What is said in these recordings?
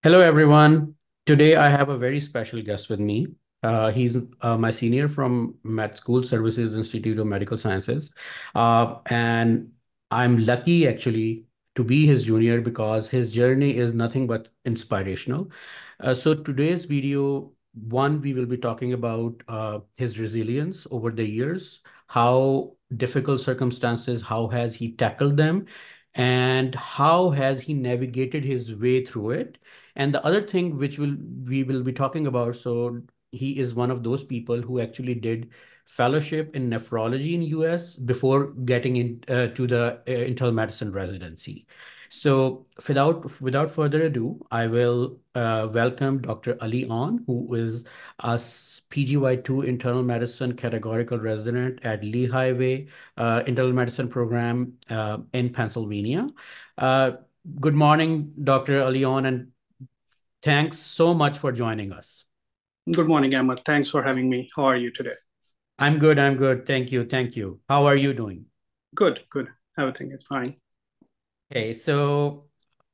Hello, everyone. Today I have a very special guest with me. He's my senior from Med School Services Institute of Medical Sciences. And I'm lucky actually to be his junior because his journey is nothing but inspirational. So today's video, one, we will be talking about his resilience over the years, how difficult circumstances, how has he tackled them, and how has he navigated his way through it. And the other thing which we will be talking about, so he is one of those people who actually did fellowship in nephrology in US before getting in to the internal medicine residency. So without further ado, I will welcome Dr. Ali On, who is a PGY2 internal medicine categorical resident at Lehigh internal medicine program in Pennsylvania. Uh, Good morning, Dr. Ali On, and thanks so much for joining us. Good morning, Emma. Thanks for having me. How are you today? I'm good. I'm good. Thank you. Thank you. How are you doing? Good, good. Everything is fine. Okay, so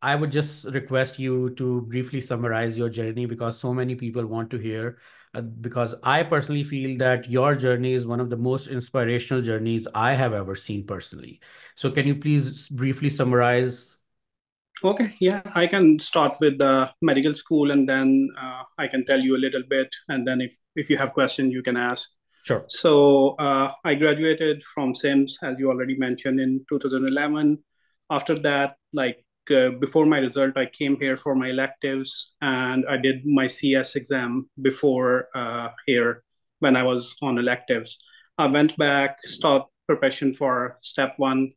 I would just request you to briefly summarize your journey because so many people want to hear. Because I personally feel that your journey is one of the most inspirational journeys I have ever seen personally. So, can you please briefly summarize? Okay, yeah, I can start with the medical school and then I can tell you a little bit. And then if you have questions, you can ask. Sure. So I graduated from SIMS, as you already mentioned, in 2011. After that, before my result, I came here for my electives and I did my CS exam before here when I was on electives. I went back, start preparation for step one,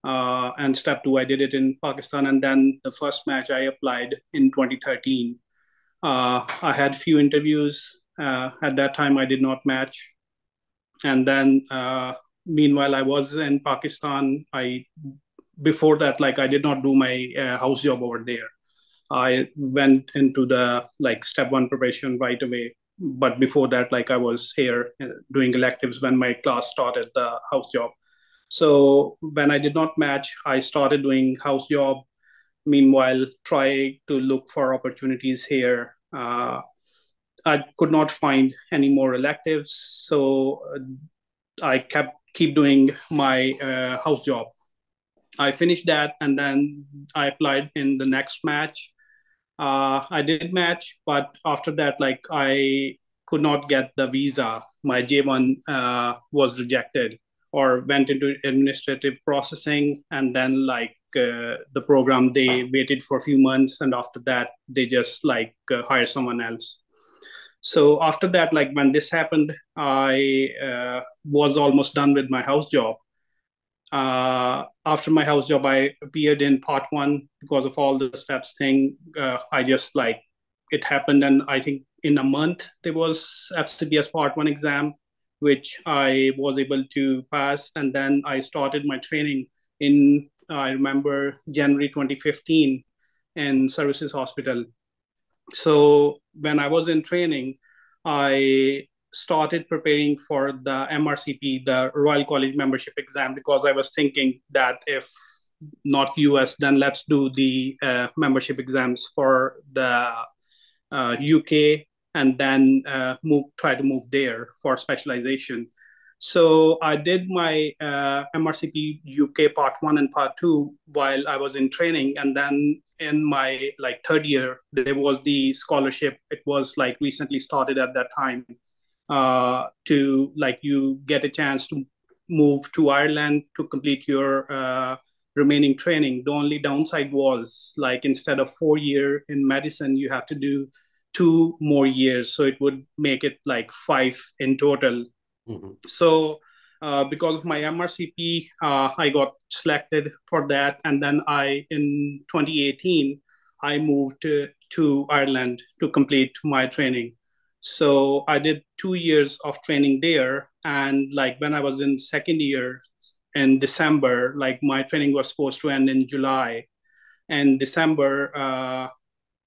and step two, I did it in Pakistan. And then the first match I applied in 2013. I had few interviews. At that time, I did not match. And then, meanwhile, I was in Pakistan. Before that, like I did not do my house job over there. I went into the like step one preparation right away. But before that, like I was here doing electives when my class started the house job. So when I did not match, I started doing house job. Meanwhile, try to look for opportunities here. I could not find any more electives, so I keep doing my house job. I finished that, and then I applied in the next match. I did match, but after that, like I could not get the visa. My J1 was rejected or went into administrative processing, and then the program they waited for a few months, and after that they just hire someone else. So after that, like when this happened, I was almost done with my house job. After my house job, I appeared in part one because of all the steps thing. I just like it happened, and I think in a month there was FCPS part one exam, which I was able to pass, and then I started my training in I remember January 2015 in Services Hospital. So when I was in training, I started preparing for the MRCP, the Royal College Membership exam, because I was thinking that if not US, then let's do the membership exams for the UK and then try to move there for specialization. So I did my MRCP UK part one and part two while I was in training, and then in my like third year there was the scholarship. It was like recently started at that time to like you get a chance to move to Ireland to complete your remaining training. The only downside was like instead of 4 year in medicine, you have to do 2 more years, so it would make it like five in total. Mhm. So because of my MRCP, I got selected for that, and then I in 2018 I moved to Ireland to complete my training. So I did 2 years of training there, and like when I was in second year in December, like my training was supposed to end in July, and December.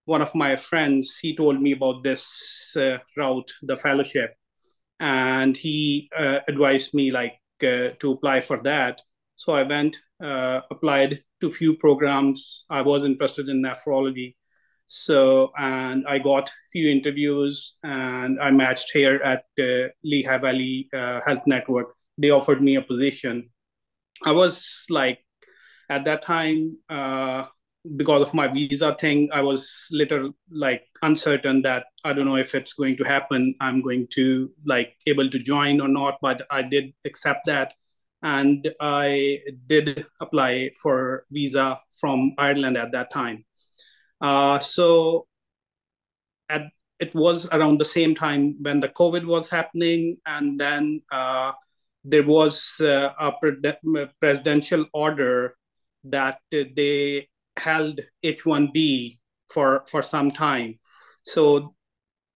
One of my friends he told me about this route, the fellowship, and he advised me to apply for that. So I went, applied to few programs. I was interested in nephrology, So, and I got a few interviews, and I matched here at Lehigh Valley Health Network. They offered me a position. I was like, at that time, because of my visa thing, I was little like uncertain that I don't know if it's going to happen. I'm going to like able to join or not, but I did accept that, and I did apply for visa from Ireland at that time. So at it was around the same time when the COVID was happening, and then there was a presidential order that they held H-1B for some time. So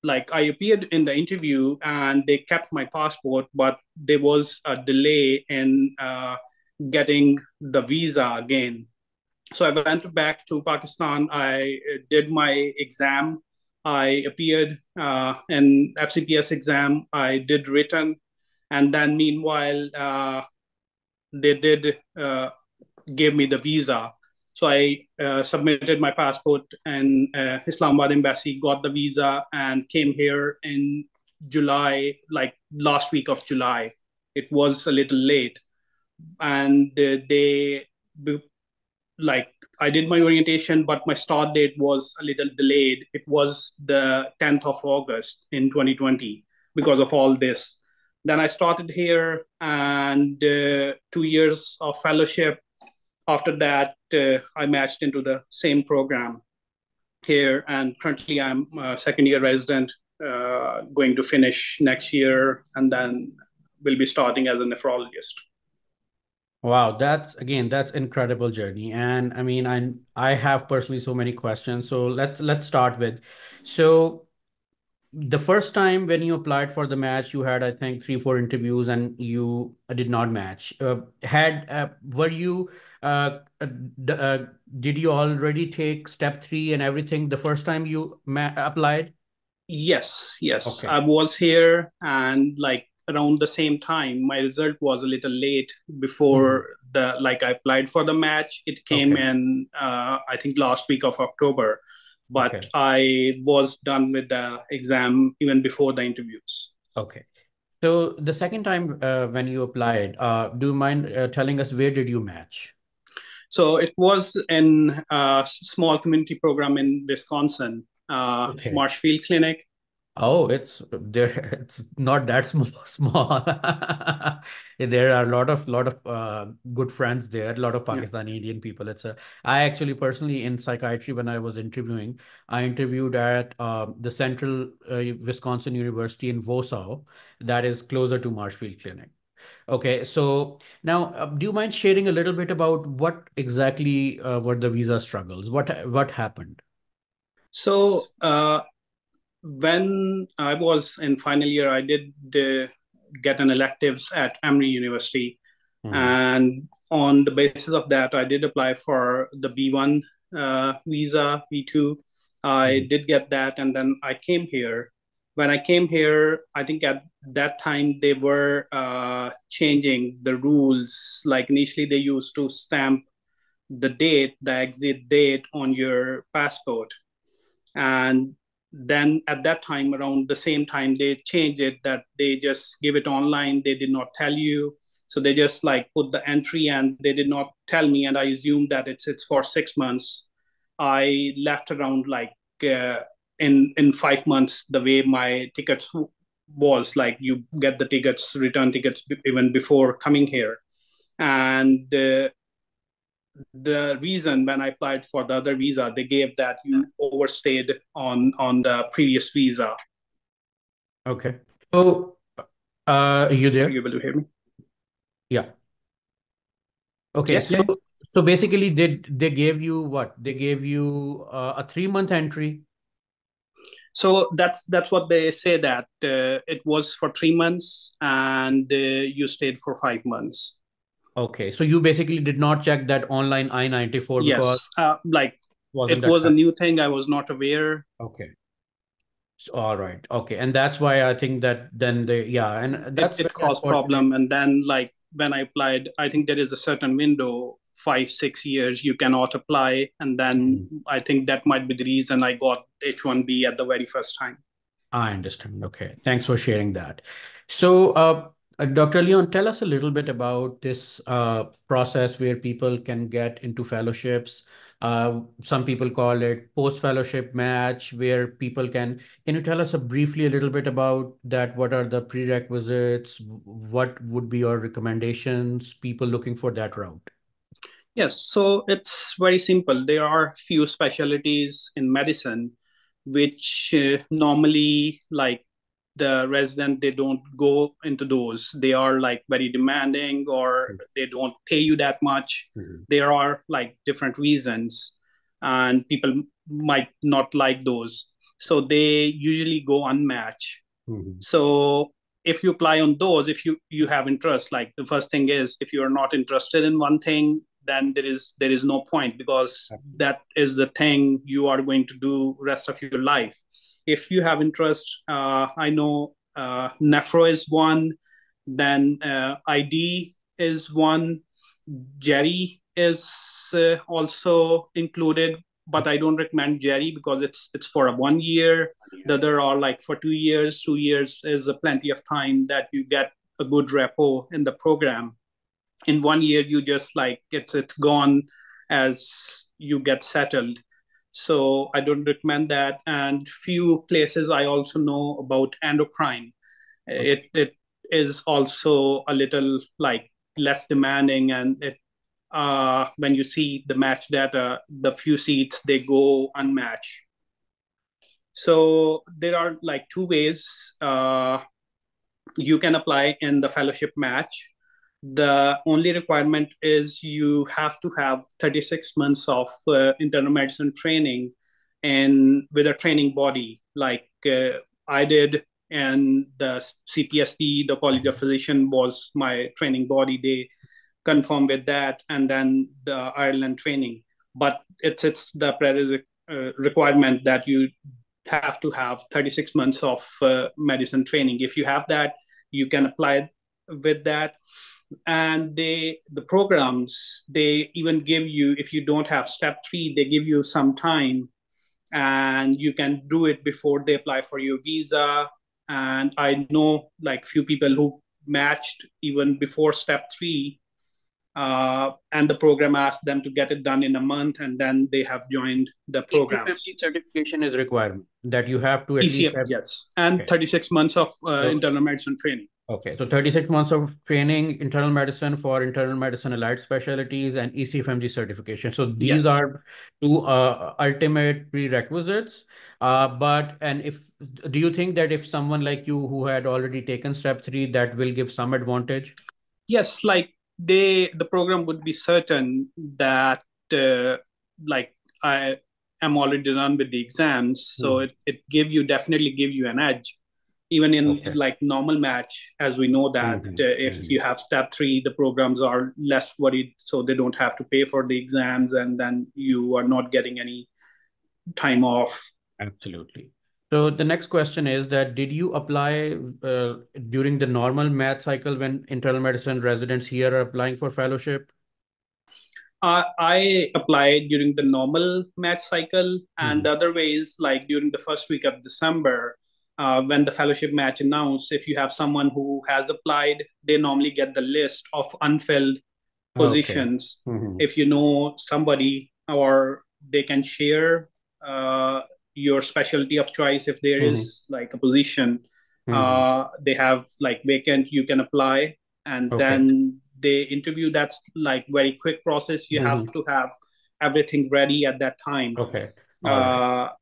like I appeared in the interview and they kept my passport, but there was a delay in getting the visa again. So I went back to Pakistan. I did my exam. I appeared in FCPS exam. I did written, and then meanwhile they did give me the visa. So I submitted my passport and Islamabad embassy, got the visa, and came here in July, like last week of July. It was a little late, and they like I did my orientation, but my start date was a little delayed. It was the 10th of August in 2020 because of all this. Then I started here, and 2 years of fellowship. After that, I matched into the same program here, and currently I'm a second year resident, going to finish next year, and then will be starting as a nephrologist. Wow, that's incredible journey. And I mean, I have personally so many questions. So let's start with, so the first time when you applied for the match, you had, I think, three, four interviews and you did not match. Were you, did you already take step three and everything the first time you applied? Yes, yes. Okay. I was here, and like around the same time, my result was a little late Mhm. before the like I applied for the match. It came Okay. in I think last week of October, but Okay. I was done with the exam even before the interviews. Okay. So the second time when you applied, do you mind telling us where did you match? So it was in a small community program in Wisconsin, Okay. Marshfield Clinic. Oh, it's there. It's not that small. Small. There are a lot of good friends there. A lot of Yeah. Pakistani Indian people. I actually personally in psychiatry when I was interviewing, I interviewed at the Central Wisconsin University in Warsaw, that is closer to Marshfield Clinic. Okay, so now do you mind sharing a little bit about what exactly were the visa struggles? What happened? So when I was in final year, I did get an electives at Emory University, Hmm. and on the basis of that, I did apply for the B1 visa, B2. I Hmm. did get that, and then I came here. When I came here, I think at that time they were changing the rules. Like initially, they used to stamp the date, the exit date on your passport, and then at that time around the same time they changed it that they just give it online. They did not tell you, so they just like put the entry and they did not tell me, and I assumed that it's for 6 months. I left around like uh, in 5 months the way my tickets was like you get the tickets, return tickets even before coming here. And the reason when I applied for the other visa, they gave that you overstayed on the previous visa. Okay. So, are you Are you there? able to hear me? Yeah. Okay. Yeah, So, yeah. so basically, they gave you what? They gave you a 3 month entry. So that's what they say that it was for 3 months and you stayed for 5 months. Okay. So you basically did not check that online I-94 because Yes, like wasn't it was a accepted. new thing. I was not aware. Okay. So, all right. Okay. And that's why I think that then yeah, and It that's it very caused unfortunate. problem, and then like when I applied, I think there is a certain window 5, 6 years, you cannot apply. And then Mhm. I think that might be the reason I got H1B at the very first time. I understand. Okay. Thanks for sharing that. So, Dr. Leon, tell us a little bit about this process where people can get into fellowships. Some people call it post-fellowship match, where people can you tell us briefly a little bit about that? What are the prerequisites? What would be your recommendations, people looking for that route? Yes, so it's very simple. There are few specialties in medicine which normally, like, the resident, they don't go into those. They are like very demanding, or they don't pay you that much. Mhm. There are like different reasons, and people might not like those. So they usually go unmatched. Mhm. So if you apply on those, if you have interest, like, the first thing is, if you're not interested in one thing, then there is no point, because that is the thing you are going to do rest of your life. If you have interest, I know nephro is one, then ID is one, Jerry is also included, but I don't recommend Jerry because it's for a 1 year. The other are like for 2 years. 2 years is a plenty of time that you get a good repo in the program. In 1 year, you just, like, it's gone as you get settled. So I don't recommend that. And few places I also know about endocrine. It is also a little like less demanding, and it when you see the match data, the few seats they go unmatched. So there are like two ways you can apply in the fellowship match. The only requirement is you have to have 36 months of internal medicine training, and with a training body like I did. And the CPSP, the College of Physician, was my training body. They confirm with that, and then the Ireland training. But it's the prerequisite requirement that you have to have 36 months of medicine training. If you have that, you can apply with that. And the programs, they even give you, if you don't have step 3, they give you some time, and you can do it before they apply for your visa. And I know like few people who matched even before step 3, and the program asked them to get it done in a month, and then they have joined the ECFMG programs. certification is requirement that you have to at least ECF, have. yes, and Okay. 36 months of So internal medicine training. okay, so 36 months of training, internal medicine for internal medicine allied specialties, and ECFMG certification. So these Yes. are two ultimate prerequisites. And if do you think that if someone like you who had already taken step 3, that will give some advantage? Yes, like, the program would be certain that like, I am already done with the exams, so Hmm. it definitely give you an edge. Even in Okay. like normal match, as we know that if Hmm. you have step 3, the programs are less worried, so they don't have to pay for the exams, and then you are not getting any time off. Absolutely. So the next question is that did you apply during the normal math cycle when internal medicine residents here are applying for fellowship? I applied during the normal match cycle, and Hmm. the other way is like during the first week of December, when the fellowship match announced. If you have someone who has applied, they normally get the list of unfilled Okay. positions. Hmm. If you know somebody, or they can share uh, your specialty of choice. If there Hmm. is like a position Hmm. they have like vacant, you can apply, and Okay. then they interview. That's like very quick process. You have Hmm. to have everything ready at that time, Okay. All right. uh,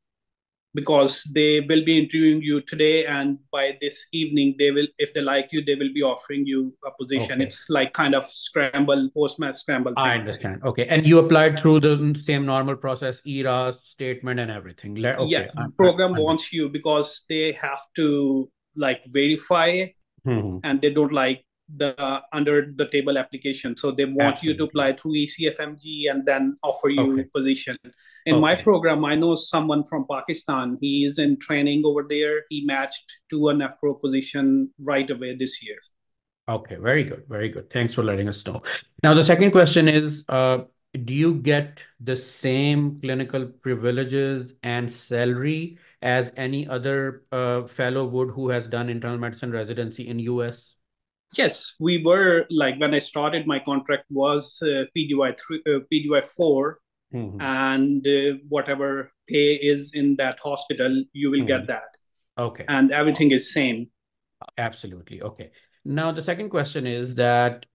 because they will be interviewing you today, and by this evening they will, if they like you, they will be offering you a position. Okay. It's like kind of scramble, post-match scramble I thing. understand. Okay. And you applied through the same normal process, ERA statement and everything. Yeah, Okay. the I program understand. wants you because they have to like verify, Hmm. and they don't like the under the table application, so they want you to Absolutely. apply through ECFMG and then offer Okay. you position. In my Okay. program, I know someone from Pakistan. He is in training over there. He matched to an Afro position right away this year. Okay, very good, very good. Thanks for letting us know. Now, the second question is, do you get the same clinical privileges and salary as any other fellow would who has done internal medicine residency in US? Yes, we were like when I started, my contract was PGY 4, Hmm. and whatever pay is in that hospital, you will Hmm. get that, Okay. and everything is same. Absolutely. Okay. Now, the second question is that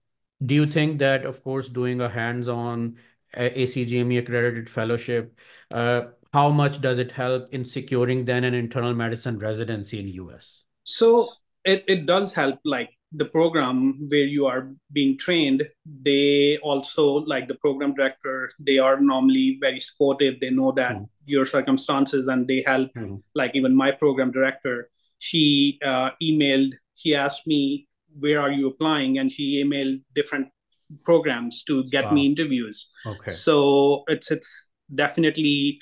do you think that, of course, doing a hands-on ACGME accredited fellowship, how much does it help in securing then an internal medicine residency in US? So it does help, like the program where you are being trained, they also, like the program director, they are normally very supportive. They know that Hmm. your circumstances, and they help. Hmm. Like even my program director, she asked me, where are you applying? And she emailed different programs to get me Wow. interviews. Okay. So it's definitely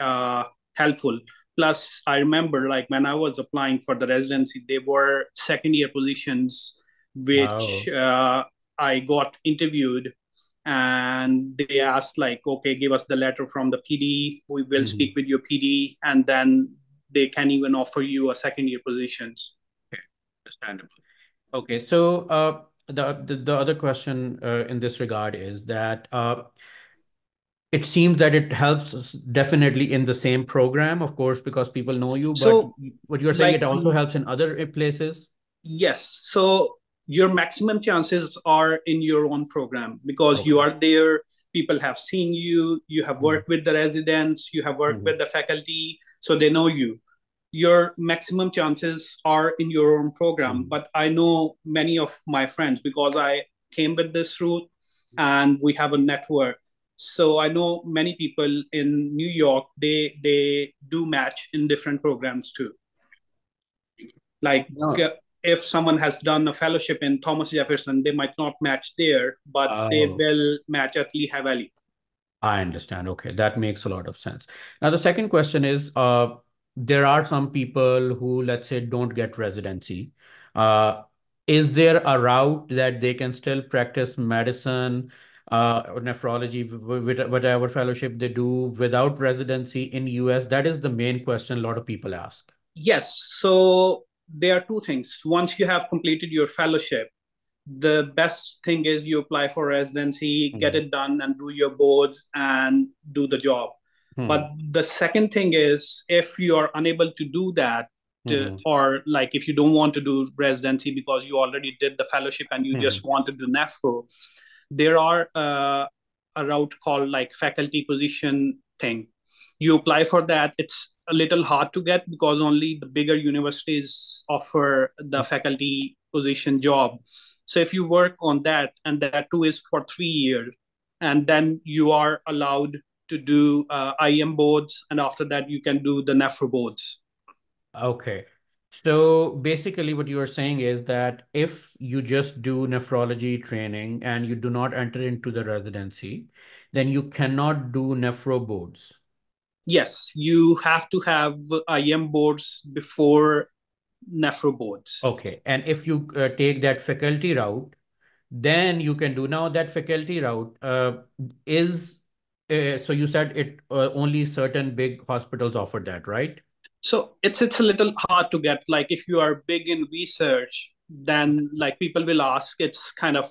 helpful. Plus, I remember like when I was applying for the residency, they were second year positions, which Wow. I got interviewed, and they asked like, okay, give us the letter from the PD. We will Mhm. speak with your PD, and then they can even offer you a second year positions. Okay. Understandable. Okay. So the other question in this regard is that it seems that it helps us definitely in the same program, of course, because people know you, but So what you're saying, like it also helps in other places. yes. So your maximum chances are in your own program because you Okay. are there. People have seen you. You have Mhm. worked with the residents. You have worked Mhm. with the faculty. So they know you. Your maximum chances are in your own program. Mhm. But I know many of my friends because I came with this route and we have a network. So I know many people in New York, they do match in different programs too. Like No. if someone has done a fellowship in Thomas Jefferson, they might not match there, but they Oh, will match at Lehigh Valley. I understand. Okay, that makes a lot of sense. Now, the second question is, there are some people who, let's say, don't get residency. Uh, is there a route that they can still practice medicine, or nephrology, with whatever fellowship they do without residency in US? That is the main question a lot of people ask. Yes, so there are two things. Once you have completed your fellowship, the best thing is you apply for residency, get Hmm. it done, and do your boards and do the job. Hmm. But the second thing is if you are unable to do that, Hmm. or like if you don't want to do residency because you already did the fellowship and you Hmm. just want to do nephro, there are a route called like faculty position thing. You apply for that. It's a little hard to get because only the bigger universities offer the faculty position job. So if you work on that, and that too is for 3 years, and then you are allowed to do IM boards, and after that you can do the nephro boards. Okay. So basically, what you are saying is that if you just do nephrology training and you do not enter into the residency, then you cannot do nephro boards. Yes, you have to have IM boards before nephro boards. Okay. And if you take that faculty route, then you can do now that faculty route is so you said it only certain big hospitals offer that, right? So it's a little hard to get. Like if you are big in research, then like people will ask. It's kind of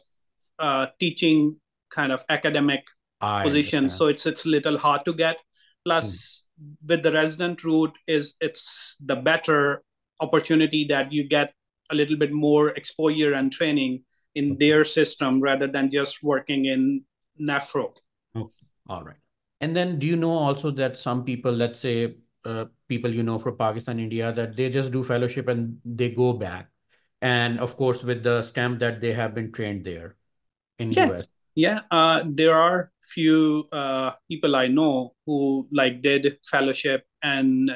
teaching, kind of academic I position. understand. So it's a little hard to get. Hmm. Plus, with the resident route, is it's the better opportunity that you get a little bit more exposure and training in Okay. their system rather than just working in nephro. Okay. All right. And then do you know also that some people, let's say people from Pakistan, India, that they just do fellowship and they go back. And of course, with the stamp that they have been trained there in Yeah, US. yeah. There are few people I know who like did fellowship and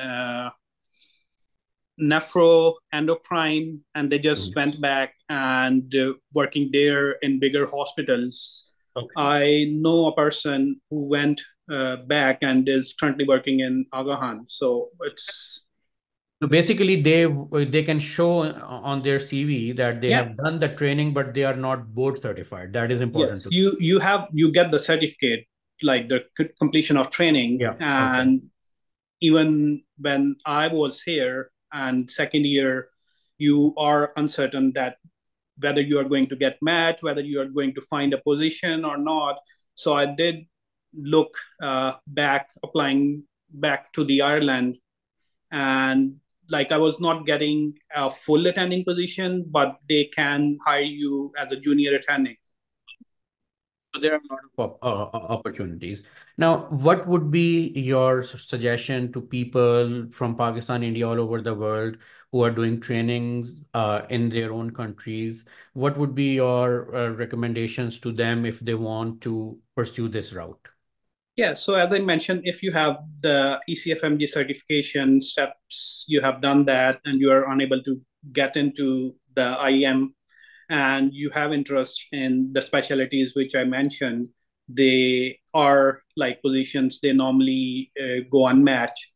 nephro endocrine, and they just Mhm. went back and working there in bigger hospitals. Okay. I know a person who went back and is currently working in Agahan. So it's So basically, they can show on their CV that they Yeah. have done the training, but they are not board certified. That is important Yes, to. you get the certificate, like the completion of training. Yeah. Okay. And even when I was here and second year, you are uncertain that whether you are going to get matched, whether you are going to find a position or not. So I did look back, applying back to the Ireland, and like I was not getting a full attending position, but they can hire you as a junior attending. So there are a lot of opportunities. Now, what would be your suggestion to people from Pakistan, India, all over the world who are doing trainings in their own countries? What would be your recommendations to them if they want to pursue this route? Yeah, so as I mentioned, if you have the ECFMG certification steps, you have done that, and you are unable to get into the IEM, and you have interest in the specialties which I mentioned, they are like positions they normally go unmatched.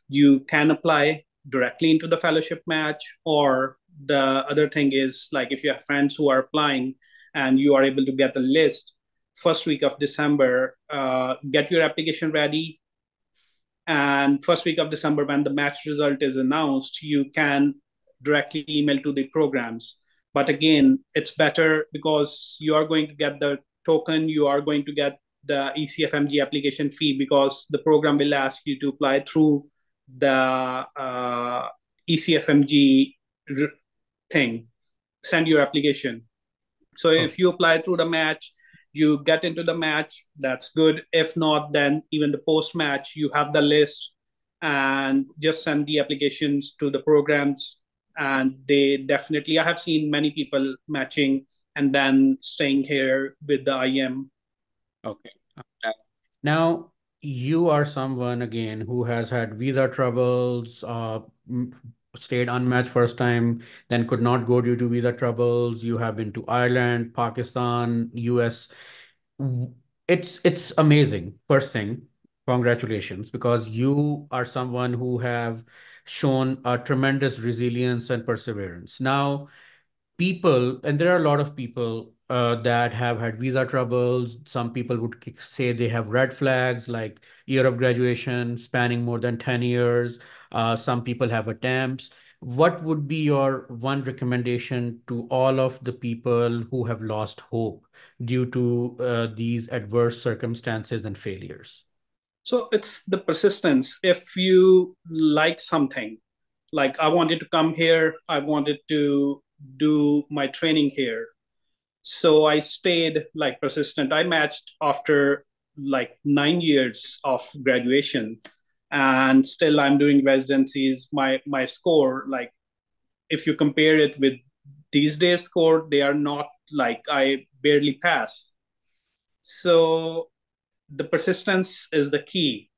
You can apply directly into the fellowship match, or the other thing is like if you have friends who are applying and you are able to get the list first week of December, get your application ready. And first week of December, when the match result is announced, you can directly email to the programs. But again, it's better because you are going to get the token, you are going to get the ECFMG application fee, because the program will ask you to apply through the ECFMG thing, send your application. So Oh, if you apply through the match, you get into the match, that's good. If not, then even the post match, you have the list, and just send the applications to the programs. And they definitely, I have seen many people matching and then staying here with the IM. okay. Now, you are someone again who has had visa troubles, stayed unmatched first time, then could not go due to visa troubles. You have been to Ireland, Pakistan, US. W- it's amazing. First thing, congratulations, because you are someone who have shown a tremendous resilience and perseverance. Now, people, and there are a lot of people that have had visa troubles. Some people would say they have red flags, like year of graduation spanning more than 10 years. Some people have attempts. What would be your one recommendation to all of the people who have lost hope due to these adverse circumstances and failures? So it's the persistence. If you like something, like I wanted to come here, I wanted to do my training here. So I stayed like persistent. I matched after like 9 years of graduation, and still I'm doing residencies. My score, like if you compare it with these days score, they are not, like I barely pass. So the persistence is the key.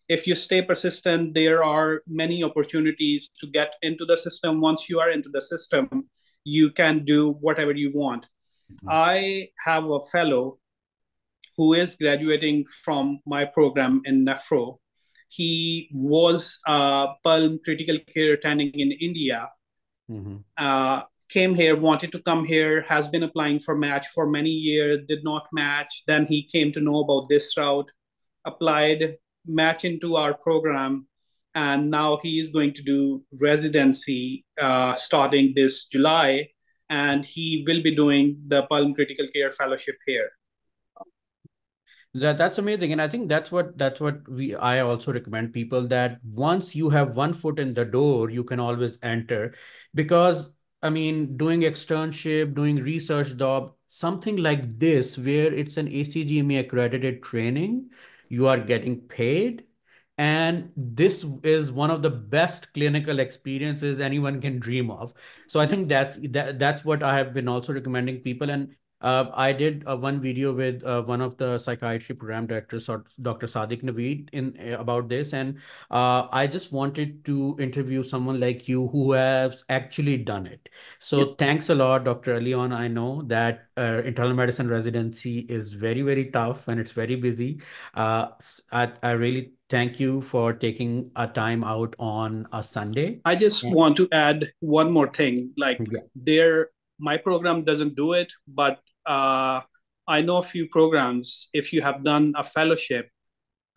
If you stay persistent, there are many opportunities to get into the system. Once you are into the system, you can do whatever you want. Mhm. I have a fellow who is graduating from my program in Nephro. He was Palm critical care attending in India, Mhm. came here, wanted to come here, has been applying for match for many years, did not match. Then he came to know about this route, applied, match into our program, and now he is going to do residency starting this July, and he will be doing the Palm Critical Care Fellowship here. That's amazing, and I think that's what we I also recommend people that once you have one foot in the door, you can always enter, because I mean, doing externship, doing research job, something like this where it's an ACGME accredited training, you are getting paid, and this is one of the best clinical experiences anyone can dream of. So I think that's what I have been also recommending people, and I did one video with one of the psychiatry program directors, Dr. Sadiq Naveed, in about this, and I just wanted to interview someone like you who has actually done it. Yep. So thanks a lot, Dr. Leon. I know that internal medicine residency is very, very tough and it's very busy. I really thank you for taking a time out on a Sunday. I just Yeah. want to add one more thing. Like there, my program doesn't do it, but I know a few programs. If you have done a fellowship,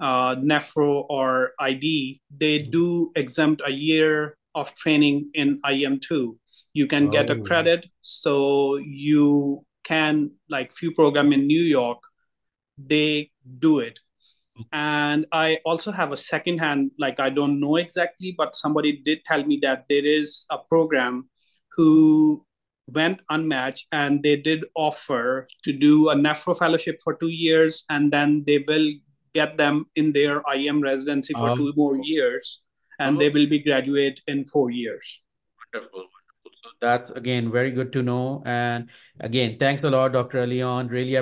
Nephro or ID, they do exempt a year of training in IM2. You can get a Oh. credit, so you can, like few program in New York, they do it. And I also have a second hand, like I don't know exactly, but somebody did tell me that there is a program who went unmatched and they did offer to do a nephro fellowship for 2 years, and then they will get them in their IM residency for Um, 2 more years, and they oh, will be graduate in 4 years. wonderful, wonderful. So that's again very good to know. And again, thanks a lot, Dr. Leon. Really